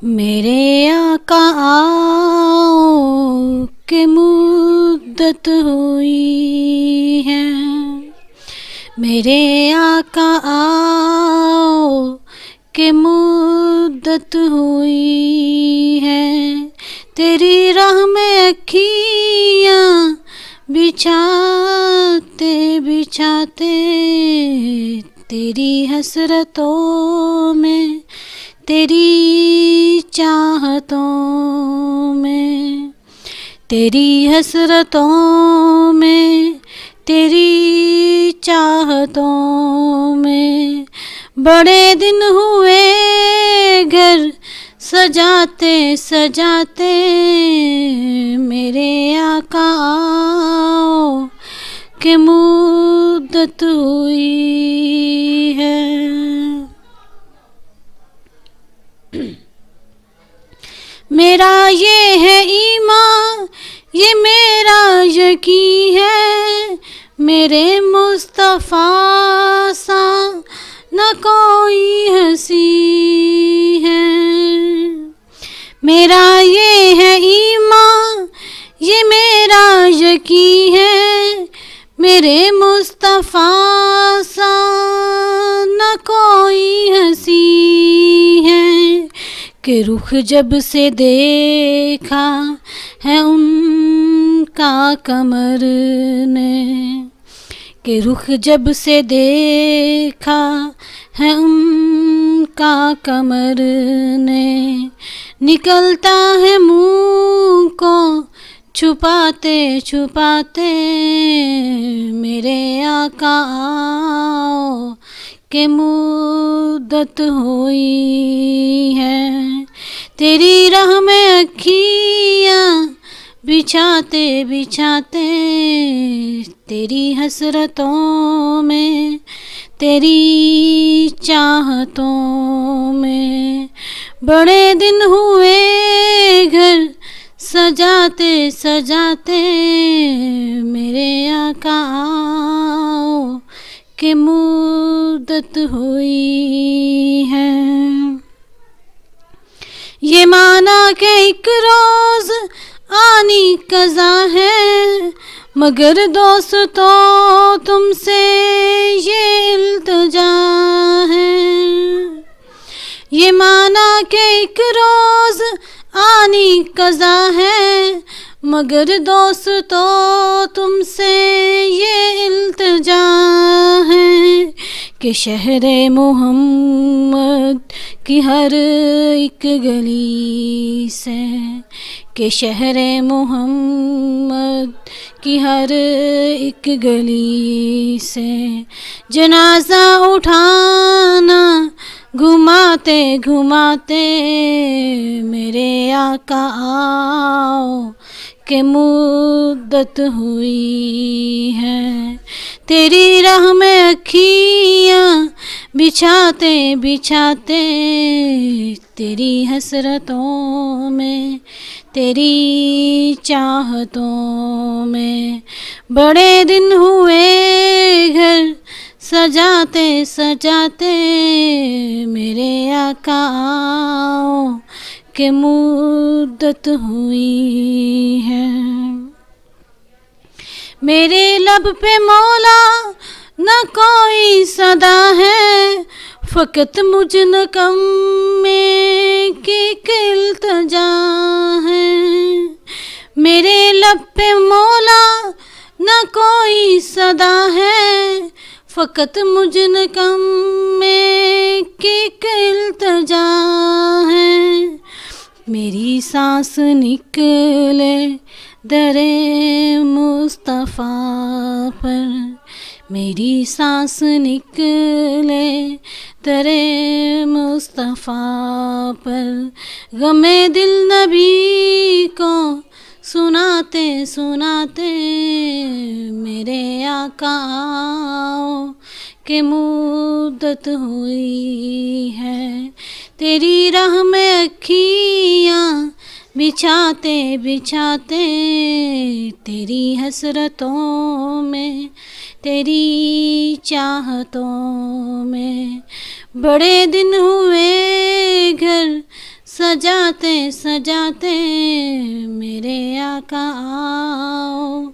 मेरे आका आओ के मुद्दत हुई है। मेरे आका आओ के मुद्दत हुई है। तेरी राह में अखियाँ बिछाते बिछाते, तेरी हसरतों में, तेरी चाहतों में, तेरी हसरतों में, तेरी चाहतों में, बड़े दिन हुए घर सजाते सजाते। मेरे आका आओ के मुद्दत हुई है। मेरा ये है ईमान, ये मेरा यकीन है, मेरे मुस्तफ़ा सा न कोई हंसी है। मेरा ये है ईमान, ये मेरा यकीन है, मेरे मुस्तफ़ा सा न कोई हंसी है। कि रुख जब से देखा है उनका कमर ने, कि रुख जब से देखा है उनका कमर ने, निकलता है मुँह को छुपाते छुपाते। मेरे आका आओ के मुद्दत हुई है। तेरी राह में अखियाँ बिछाते बिछाते, तेरी हसरतों में, तेरी चाहतों में, बड़े दिन हुए घर सजाते सजाते। मेरे आका आओ के मुद्दत हुई है। ये माना कि एक रोज आनी कज़ा है, मगर दोस्तों तुमसे ये इल्तिजा है। ये माना कि एक रोज आनी कज़ा है, मगर दोस्तों तुमसे ये इल्तिजा है। कि शहरे मोहम्मद की हर एक गली से, कि शहरे मोहम्मद की हर एक गली से, जनाजा उठाना घुमाते घुमाते। मेरे आका आओ के मुद्दत हुई है। तेरी राह में अखियाँ बिछाते बिछाते, तेरी हसरतों में, तेरी चाहतों में, बड़े दिन हुए घर सजाते सजाते। मेरे आका आओ के मुद्दत हुई है। मेरे लब पे मौला न कोई सदा है, फ़कत मुझ नकम में की इल्तिजा है। मेरे लब पे मौला न कोई सदा है, फ़कत मुझ नकम में की इल्तिजा है। मेरी सांस निकले दरे मुस्तफ़ा पर, मेरी सांस निकले दरे मुस्तफ़ा पर, गमे दिल नबी को सुनाते सुनाते। मेरे आका आओ के मुद्दत हुई है। तेरी राह में अखियाँ बिछाते बिछाते, तेरी हसरतों में, तेरी चाहतों में, बड़े दिन हुए घर सजाते सजाते मेरे आका आओ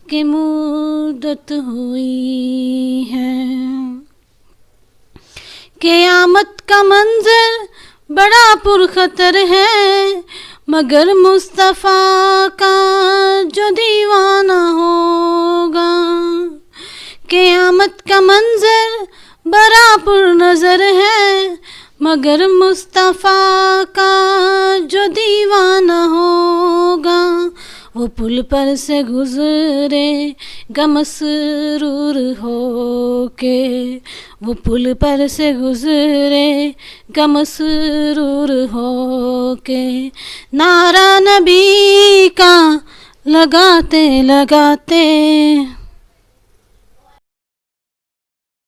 कि मुद्दत हुई है। क़यामत का मंजर बड़ा पुरखतर है, मगर मुस्तफ़ा का जो दीवाना होगा। क़यामत का मंजर बड़ा पुरनज़र है, मगर मुस्तफ़ा का जो दीवाना होगा। वो पुल पर से गुज़रे गमसरूर होके, वो पुल पर से गुज़रे गमसरूर होके। नारा नबी का लगाते लगाते